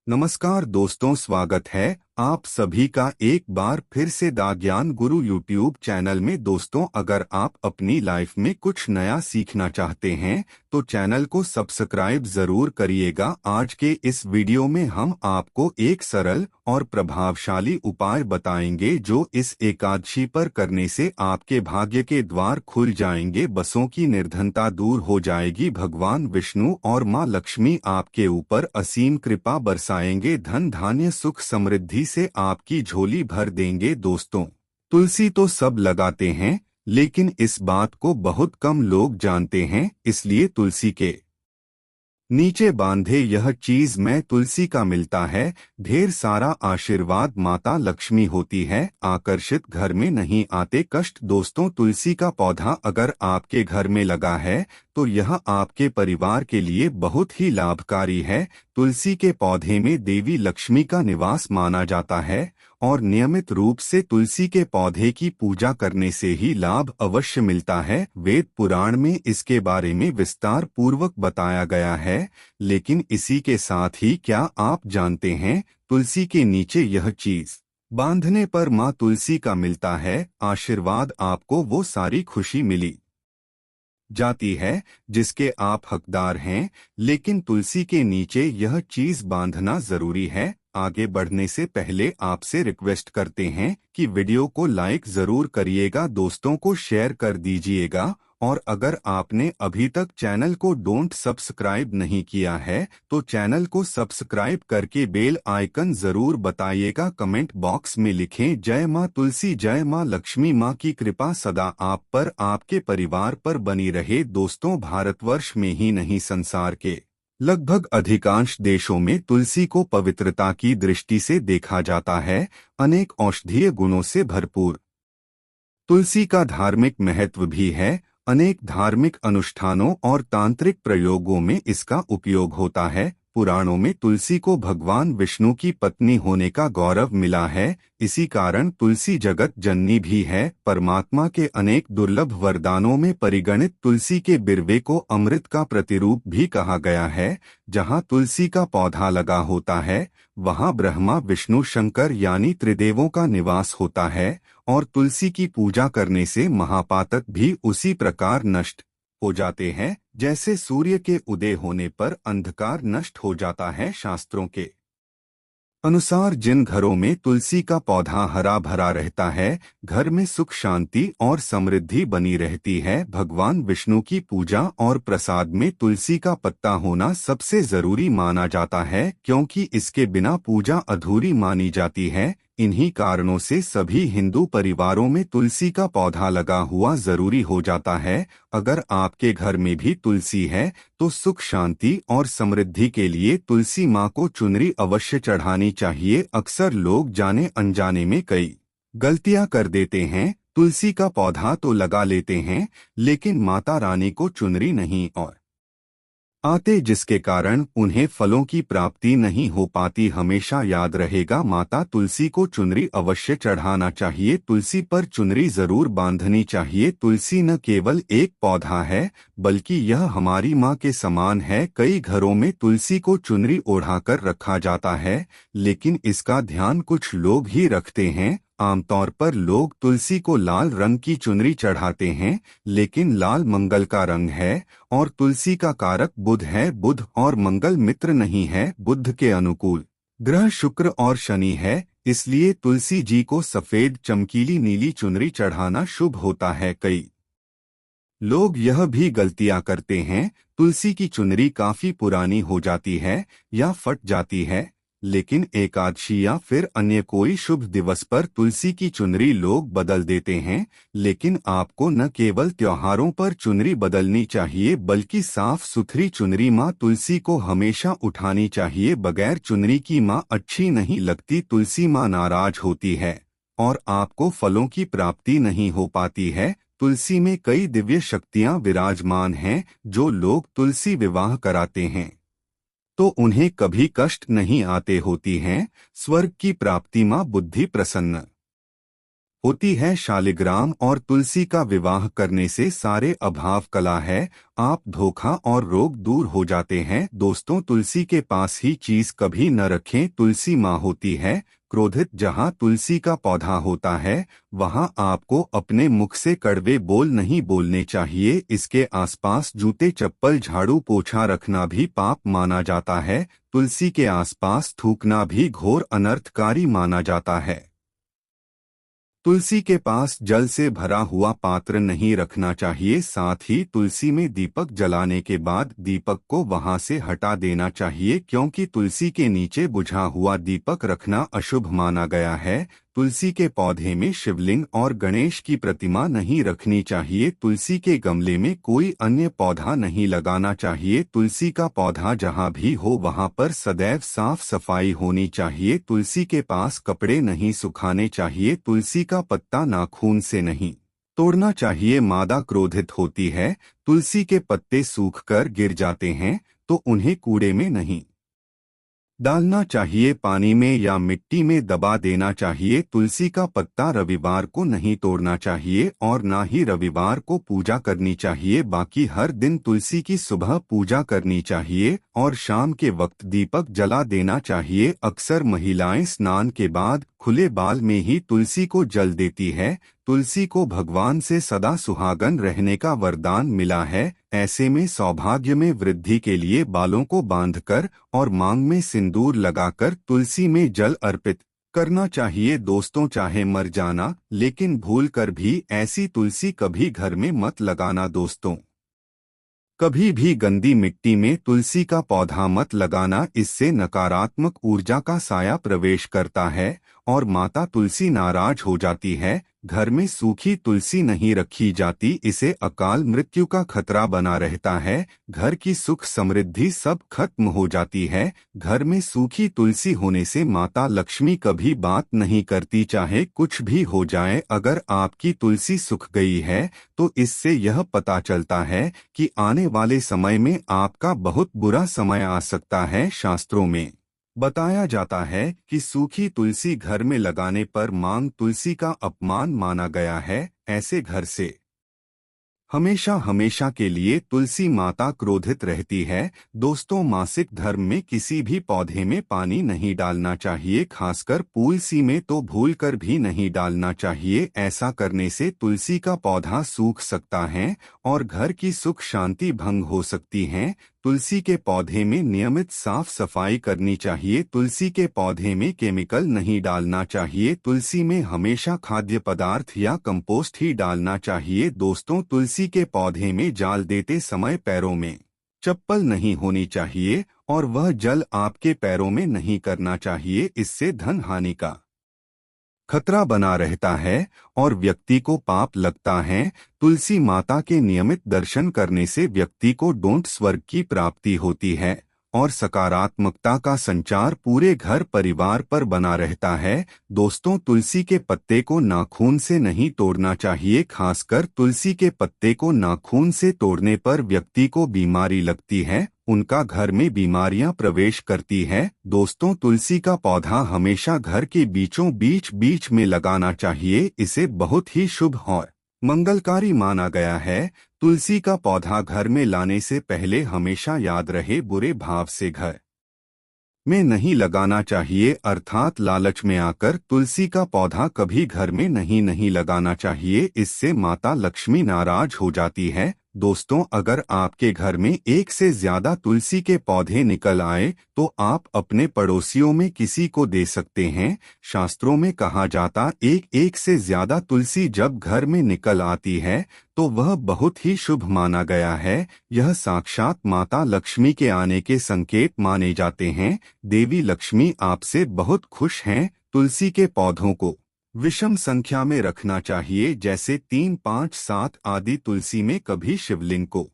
नमस्कार दोस्तों, स्वागत है आप सभी का एक बार फिर से दा ज्ञान गुरु यूट्यूब चैनल में। दोस्तों, अगर आप अपनी लाइफ में कुछ नया सीखना चाहते हैं तो चैनल को सब्सक्राइब जरूर करिएगा। आज के इस वीडियो में हम आपको एक सरल और प्रभावशाली उपाय बताएंगे जो इस एकादशी पर करने से आपके भाग्य के द्वार खुल जाएंगे, बसों की निर्धनता दूर हो जाएगी, भगवान विष्णु और मां लक्ष्मी आपके ऊपर असीम कृपा बरसाएंगे, धन धान्य सुख समृद्धि से आपकी झोली भर देंगे। दोस्तों, तुलसी तो सब लगाते हैं लेकिन इस बात को बहुत कम लोग जानते हैं, इसलिए तुलसी के नीचे बांधे यह चीज मैं तुलसी का मिलता है। ढेर सारा आशीर्वाद माता लक्ष्मी होती है, आकर्षित घर में नहीं आते कष्ट। दोस्तों, तुलसी का पौधा अगर आपके घर में लगा है तो यह आपके परिवार के लिए बहुत ही लाभकारी है। तुलसी के पौधे में देवी लक्ष्मी का निवास माना जाता है और नियमित रूप से तुलसी के पौधे की पूजा करने से ही लाभ अवश्य मिलता है। वेद पुराण में इसके बारे में विस्तार पूर्वक बताया गया है। लेकिन इसी के साथ ही क्या आप जानते हैं, तुलसी के नीचे यह चीज बांधने पर मां तुलसी का मिलता है आशीर्वाद, आपको वो सारी खुशी मिली जाती है जिसके आप हकदार हैं। लेकिन तुलसी के नीचे यह चीज बांधना जरूरी है। आगे बढ़ने से पहले आपसे रिक्वेस्ट करते हैं कि वीडियो को लाइक जरूर करिएगा, दोस्तों को शेयर कर दीजिएगा और अगर आपने अभी तक चैनल को डोंट सब्सक्राइब नहीं किया है तो चैनल को सब्सक्राइब करके बेल आइकन जरूर बताइएगा। कमेंट बॉक्स में लिखें जय मां तुलसी, जय मां लक्ष्मी, मां की कृपा सदा आप पर आपके परिवार पर बनी रहे। दोस्तों, भारतवर्ष में ही नहीं संसार के लगभग अधिकांश देशों में तुलसी को पवित्रता की दृष्टि से देखा जाता है। अनेक औषधीय गुणों से भरपूर तुलसी का धार्मिक महत्व भी है। अनेक धार्मिक अनुष्ठानों और तांत्रिक प्रयोगों में इसका उपयोग होता है। पुराणों में तुलसी को भगवान विष्णु की पत्नी होने का गौरव मिला है, इसी कारण तुलसी जगत जननी भी है। परमात्मा के अनेक दुर्लभ वरदानों में परिगणित तुलसी के बिरवे को अमृत का प्रतिरूप भी कहा गया है। जहाँ तुलसी का पौधा लगा होता है वहाँ ब्रह्मा विष्णु शंकर यानी त्रिदेवों का निवास होता है और तुलसी की पूजा करने से महापातक भी उसी प्रकार नष्ट हो जाते हैं जैसे सूर्य के उदय होने पर अंधकार नष्ट हो जाता है। शास्त्रों के अनुसार जिन घरों में तुलसी का पौधा हरा भरा रहता है, घर में सुख शांति और समृद्धि बनी रहती है। भगवान विष्णु की पूजा और प्रसाद में तुलसी का पत्ता होना सबसे जरूरी माना जाता है क्योंकि इसके बिना पूजा अधूरी मानी जाती है। इन्हीं कारणों से सभी हिंदू परिवारों में तुलसी का पौधा लगा हुआ जरूरी हो जाता है। अगर आपके घर में भी तुलसी है तो सुख शांति और समृद्धि के लिए तुलसी माँ को चुनरी अवश्य चढ़ानी चाहिए। अक्सर लोग जाने अनजाने में कई गलतियां कर देते हैं। तुलसी का पौधा तो लगा लेते हैं लेकिन माता रानी को चुनरी नहीं और आते, जिसके कारण उन्हें फलों की प्राप्ति नहीं हो पाती। हमेशा याद रहेगा, माता तुलसी को चुनरी अवश्य चढ़ाना चाहिए, तुलसी पर चुनरी जरूर बांधनी चाहिए। तुलसी न केवल एक पौधा है बल्कि यह हमारी माँ के समान है। कई घरों में तुलसी को चुनरी ओढ़ाकर रखा जाता है लेकिन इसका ध्यान कुछ लोग ही रखते हैं। आमतौर पर लोग तुलसी को लाल रंग की चुनरी चढ़ाते हैं लेकिन लाल मंगल का रंग है और तुलसी का कारक बुध है। बुध और मंगल मित्र नहीं है। बुध के अनुकूल ग्रह शुक्र और शनि है, इसलिए तुलसी जी को सफेद चमकीली नीली चुनरी चढ़ाना शुभ होता है। कई लोग यह भी गलतियां करते हैं, तुलसी की चुनरी काफी पुरानी हो जाती है या फट जाती है लेकिन एकादशी या फिर अन्य कोई शुभ दिवस पर तुलसी की चुनरी लोग बदल देते हैं। लेकिन आपको न केवल त्योहारों पर चुनरी बदलनी चाहिए बल्कि साफ सुथरी चुनरी माँ तुलसी को हमेशा उठानी चाहिए। बगैर चुनरी की माँ अच्छी नहीं लगती, तुलसी माँ नाराज होती है और आपको फलों की प्राप्ति नहीं हो पाती है। तुलसी में कई दिव्य शक्तियाँ विराजमान हैं। जो लोग तुलसी विवाह कराते हैं तो उन्हें कभी कष्ट नहीं आते होती हैं। स्वर्ग की प्राप्ति माँ बुद्धि प्रसन्न होती है शालिग्राम और तुलसी का विवाह करने से सारे अभाव कला है, आप धोखा और रोग दूर हो जाते हैं। दोस्तों, तुलसी के पास ही चीज कभी न रखें। तुलसी माँ होती है क्रोधित। जहाँ तुलसी का पौधा होता है वहाँ आपको अपने मुख से कड़वे बोल नहीं बोलने चाहिए। इसके आसपास जूते चप्पल झाड़ू पोछा रखना भी पाप माना जाता है। तुलसी के आसपास थूकना भी घोर अनर्थकारी माना जाता है। तुलसी के पास जल से भरा हुआ पात्र नहीं रखना चाहिए। साथ ही तुलसी में दीपक जलाने के बाद दीपक को वहां से हटा देना चाहिए, क्योंकि तुलसी के नीचे बुझा हुआ दीपक रखना अशुभ माना गया है। तुलसी के पौधे में शिवलिंग और गणेश की प्रतिमा नहीं रखनी चाहिए। तुलसी के गमले में कोई अन्य पौधा नहीं लगाना चाहिए। तुलसी का पौधा जहाँ भी हो वहाँ पर सदैव साफ सफाई होनी चाहिए। तुलसी के पास कपड़े नहीं सुखाने चाहिए। तुलसी का पत्ता नाखून से नहीं तोड़ना चाहिए। मादा क्रोधित होती है, तुलसी के पत्ते सूखकर गिर जाते हैं तो उन्हें कूड़े में नहीं डालना चाहिए, पानी में या मिट्टी में दबा देना चाहिए। तुलसी का पत्ता रविवार को नहीं तोड़ना चाहिए और ना ही रविवार को पूजा करनी चाहिए। बाकी हर दिन तुलसी की सुबह पूजा करनी चाहिए और शाम के वक्त दीपक जला देना चाहिए। अक्सर महिलाएं स्नान के बाद खुले बाल में ही तुलसी को जल देती है। तुलसी को भगवान से सदा सुहागन रहने का वरदान मिला है। ऐसे में सौभाग्य में वृद्धि के लिए बालों को बांधकर और मांग में सिंदूर लगाकर तुलसी में जल अर्पित करना चाहिए। दोस्तों, चाहे मर जाना लेकिन भूल कर भी ऐसी तुलसी कभी घर में मत लगाना। दोस्तों, कभी भी गंदी मिट्टी में तुलसी का पौधा मत लगाना। इससे नकारात्मक ऊर्जा का साया प्रवेश करता है और माता तुलसी नाराज हो जाती है। घर में सूखी तुलसी नहीं रखी जाती, इसे अकाल मृत्यु का खतरा बना रहता है। घर की सुख समृद्धि सब खत्म हो जाती है। घर में सूखी तुलसी होने से माता लक्ष्मी कभी बात नहीं करती, चाहे कुछ भी हो जाए। अगर आपकी तुलसी सूख गई है तो इससे यह पता चलता है कि आने वाले समय में आपका बहुत बुरा समय आ सकता है। शास्त्रों में बताया जाता है कि सूखी तुलसी घर में लगाने पर मांग तुलसी का अपमान माना गया है। ऐसे घर से हमेशा हमेशा के लिए तुलसी माता क्रोधित रहती है। दोस्तों, मासिक धर्म में किसी भी पौधे में पानी नहीं डालना चाहिए, खासकर तुलसी में तो भूलकर भी नहीं डालना चाहिए। ऐसा करने से तुलसी का पौधा सूख सकता है और घर की सुख शांति भंग हो सकती है। तुलसी के पौधे में नियमित साफ सफाई करनी चाहिए। तुलसी के पौधे में केमिकल नहीं डालना चाहिए। तुलसी में हमेशा खाद्य पदार्थ या कंपोस्ट ही डालना चाहिए। दोस्तों, तुलसी के पौधे में जाल देते समय पैरों में चप्पल नहीं होनी चाहिए और वह जल आपके पैरों में नहीं करना चाहिए। इससे धन हानि का खतरा बना रहता है और व्यक्ति को पाप लगता है। तुलसी माता के नियमित दर्शन करने से व्यक्ति को डोंट स्वर्ग की प्राप्ति होती है और सकारात्मकता का संचार पूरे घर परिवार पर बना रहता है। दोस्तों, तुलसी के पत्ते को नाखून से नहीं तोड़ना चाहिए। खासकर तुलसी के पत्ते को नाखून से तोड़ने पर व्यक्ति को बीमारी लगती है, उनका घर में बीमारियां प्रवेश करती है। दोस्तों, तुलसी का पौधा हमेशा घर के बीचों बीच में लगाना चाहिए। इसे बहुत ही शुभ और मंगलकारी माना गया है। तुलसी का पौधा घर में लाने से पहले हमेशा याद रहे, बुरे भाव से घर में नहीं लगाना चाहिए। अर्थात लालच में आकर तुलसी का पौधा कभी घर में नहीं लगाना चाहिए। इससे माता लक्ष्मी नाराज हो जाती है। दोस्तों, अगर आपके घर में एक से ज्यादा तुलसी के पौधे निकल आए तो आप अपने पड़ोसियों में किसी को दे सकते हैं। शास्त्रों में कहा जाता एक से ज्यादा तुलसी जब घर में निकल आती है तो वह बहुत ही शुभ माना गया है। यह साक्षात माता लक्ष्मी के आने के संकेत माने जाते हैं। देवी लक्ष्मी आपसे बहुत खुश हैं। तुलसी के पौधों को विषम संख्या में रखना चाहिए, जैसे 3, 5, 7 आदि। तुलसी में कभी शिवलिंग को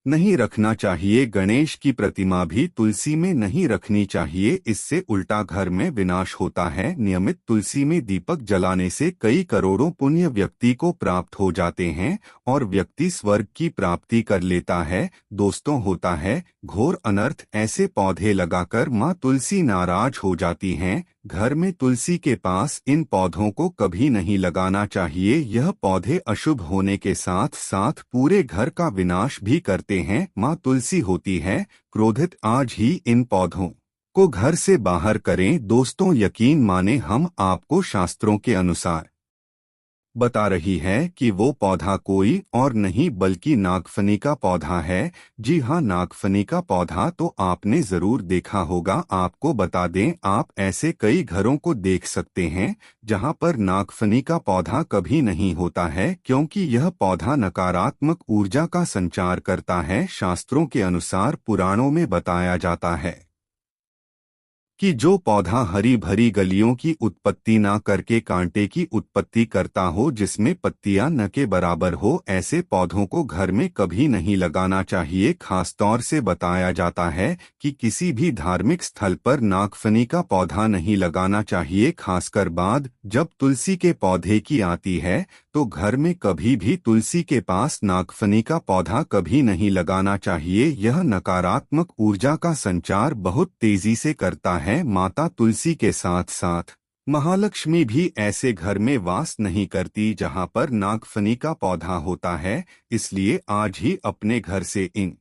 नहीं रखना चाहिए। गणेश की प्रतिमा भी तुलसी में नहीं रखनी चाहिए, इससे उल्टा घर में विनाश होता है। नियमित तुलसी में दीपक जलाने से कई करोड़ों पुण्य व्यक्ति को प्राप्त हो जाते हैं और व्यक्ति स्वर्ग की प्राप्ति कर लेता है। दोस्तों, होता है घोर अनर्थ। ऐसे पौधे लगाकर माँ तुलसी नाराज हो जाती हैं। घर में तुलसी के पास इन पौधों को कभी नहीं लगाना चाहिए। यह पौधे अशुभ होने के साथ साथ पूरे घर का विनाश भी करते हैं। माँ तुलसी होती है क्रोधित। आज ही इन पौधों को घर से बाहर करें। दोस्तों, यकीन माने हम आपको शास्त्रों के अनुसार बता रही है कि वो पौधा कोई और नहीं बल्कि नागफनी का पौधा है। जी हाँ, नागफनी का पौधा तो आपने जरूर देखा होगा। आपको बता दें, आप ऐसे कई घरों को देख सकते हैं जहां पर नागफनी का पौधा कभी नहीं होता है, क्योंकि यह पौधा नकारात्मक ऊर्जा का संचार करता है। शास्त्रों के अनुसार पुराणों में बताया जाता है कि जो पौधा हरी भरी गलियों की उत्पत्ति ना करके कांटे की उत्पत्ति करता हो, जिसमें पत्तियां न के बराबर हो, ऐसे पौधों को घर में कभी नहीं लगाना चाहिए। खासतौर से बताया जाता है कि किसी भी धार्मिक स्थल पर नागफनी का पौधा नहीं लगाना चाहिए। खासकर बाद जब तुलसी के पौधे की आती है तो घर में कभी भी तुलसी के पास नागफनी का पौधा कभी नहीं लगाना चाहिए। यह नकारात्मक ऊर्जा का संचार बहुत तेजी से करता है। माता तुलसी के साथ साथ महालक्ष्मी भी ऐसे घर में वास नहीं करती जहां पर नागफनी का पौधा होता है। इसलिए आज ही अपने घर से इन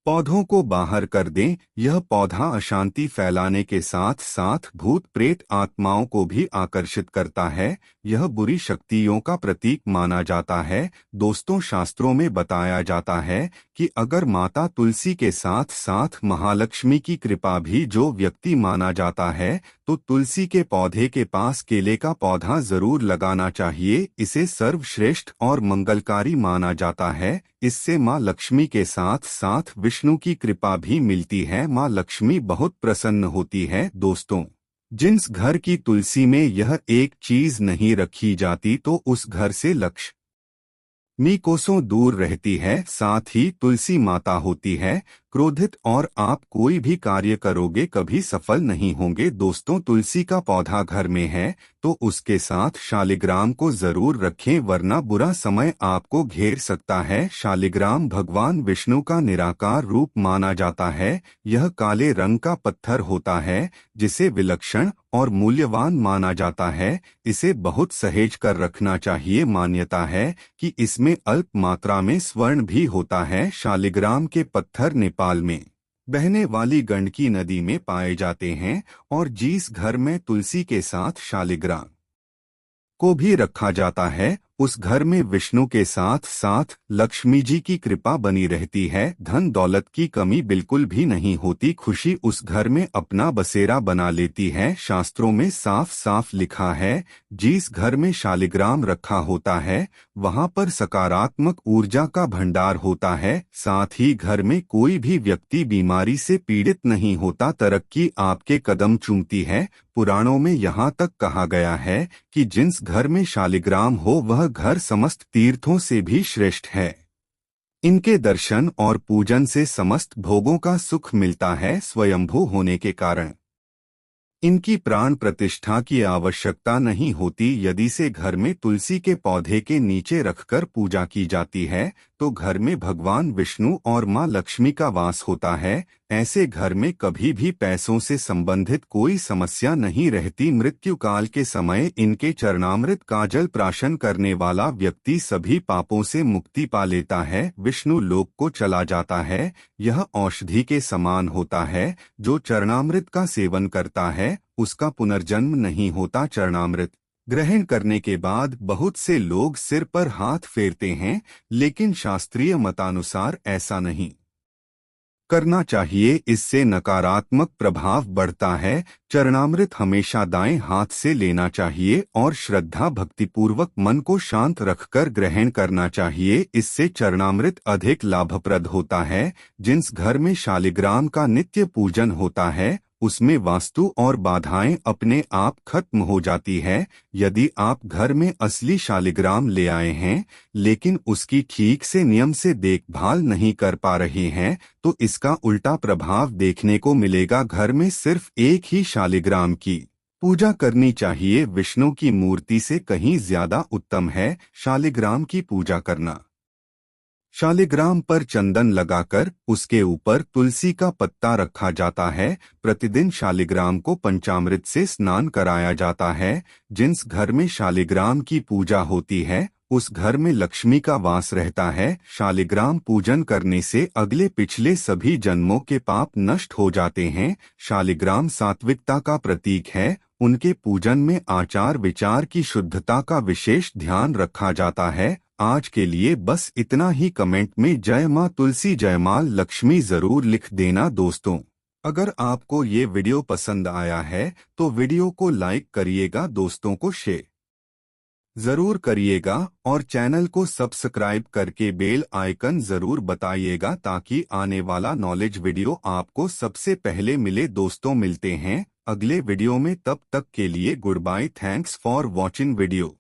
पौधों को बाहर कर दें। यह पौधा अशांति फैलाने के साथ साथ भूत प्रेत आत्माओं को भी आकर्षित करता है। यह बुरी शक्तियों का प्रतीक माना जाता है। दोस्तों, शास्त्रों में बताया जाता है कि अगर माता तुलसी के साथ साथ महालक्ष्मी की कृपा भी जो व्यक्ति माना जाता है तो तुलसी के पौधे के पास केले का पौधा जरूर लगाना चाहिए। इसे सर्वश्रेष्ठ और मंगलकारी माना जाता है। इससे माँ लक्ष्मी के साथ साथ विष्णु की कृपा भी मिलती है। माँ लक्ष्मी बहुत प्रसन्न होती है। दोस्तों, जिस घर की तुलसी में यह एक चीज नहीं रखी जाती तो उस घर से लक्ष्मी कोसों दूर रहती है। साथ ही तुलसी माता होती है क्रोधित और आप कोई भी कार्य करोगे कभी सफल नहीं होंगे। दोस्तों, तुलसी का पौधा घर में है तो उसके साथ शालिग्राम को जरूर रखें, वरना बुरा समय आपको घेर सकता है। शालिग्राम भगवान विष्णु का निराकार रूप माना जाता है। यह काले रंग का पत्थर होता है जिसे विलक्षण और मूल्यवान माना जाता है। इसे बहुत सहेज कर रखना चाहिए। मान्यता है कि इसमें अल्प मात्रा में स्वर्ण भी होता है। शालिग्राम के पत्थर नेपाल में बहने वाली गंडकी नदी में पाए जाते हैं और जिस घर में तुलसी के साथ शालिग्राम को भी रखा जाता है उस घर में विष्णु के साथ साथ लक्ष्मी जी की कृपा बनी रहती है। धन दौलत की कमी बिल्कुल भी नहीं होती। खुशी उस घर में अपना बसेरा बना लेती है। शास्त्रों में साफ साफ लिखा है, जिस घर में शालिग्राम रखा होता है वहां पर सकारात्मक ऊर्जा का भंडार होता है। साथ ही घर में कोई भी व्यक्ति बीमारी से पीड़ित नहीं होता। तरक्की आपके कदम चूमती है। पुराणों में यहाँ तक कहा गया है कि जिस घर में शालिग्राम हो वह घर समस्त तीर्थों से भी श्रेष्ठ है। इनके दर्शन और पूजन से समस्त भोगों का सुख मिलता है। स्वयंभू होने के कारण इनकी प्राण प्रतिष्ठा की आवश्यकता नहीं होती। यदि से घर में तुलसी के पौधे के नीचे रखकर पूजा की जाती है तो घर में भगवान विष्णु और माँ लक्ष्मी का वास होता है। ऐसे घर में कभी भी पैसों से संबंधित कोई समस्या नहीं रहती। मृत्यु काल के समय इनके चरणामृत का जल प्राशन करने वाला व्यक्ति सभी पापों से मुक्ति पा लेता है, विष्णु लोक को चला जाता है। यह औषधि के समान होता है। जो चरणामृत का सेवन करता है उसका पुनर्जन्म नहीं होता। चरणामृत ग्रहण करने के बाद बहुत से लोग सिर पर हाथ फेरते हैं, लेकिन शास्त्रीय मतानुसार ऐसा नहीं करना चाहिए। इससे नकारात्मक प्रभाव बढ़ता है। चरणामृत हमेशा दाएं हाथ से लेना चाहिए और श्रद्धा भक्तिपूर्वक मन को शांत रखकर ग्रहण करना चाहिए। इससे चरणामृत अधिक लाभप्रद होता है। जिस घर में शालिग्राम का नित्य पूजन होता है उसमें वास्तु और बाधाएं अपने आप खत्म हो जाती है। यदि आप घर में असली शालिग्राम ले आए हैं लेकिन उसकी ठीक से नियम से देखभाल नहीं कर पा रहे हैं तो इसका उल्टा प्रभाव देखने को मिलेगा। घर में सिर्फ एक ही शालिग्राम की पूजा करनी चाहिए। विष्णु की मूर्ति से कहीं ज्यादा उत्तम है शालिग्राम की पूजा करना। शालिग्राम पर चंदन लगाकर उसके ऊपर तुलसी का पत्ता रखा जाता है। प्रतिदिन शालिग्राम को पंचामृत से स्नान कराया जाता है। जिस घर में शालिग्राम की पूजा होती है उस घर में लक्ष्मी का वास रहता है। शालिग्राम पूजन करने से अगले पिछले सभी जन्मों के पाप नष्ट हो जाते हैं। शालिग्राम सात्विकता का प्रतीक है। उनके पूजन में आचार विचार की शुद्धता का विशेष ध्यान रखा जाता है। आज के लिए बस इतना ही। कमेंट में जय मां तुलसी जय मां लक्ष्मी जरूर लिख देना दोस्तों। अगर आपको ये वीडियो पसंद आया है तो वीडियो को लाइक करिएगा, दोस्तों को शेयर जरूर करिएगा और चैनल को सब्सक्राइब करके बेल आइकन जरूर बताइएगा ताकि आने वाला नॉलेज वीडियो आपको सबसे पहले मिले। दोस्तों मिलते हैं अगले वीडियो में, तब तक के लिए goodbye. Thanks for watching video.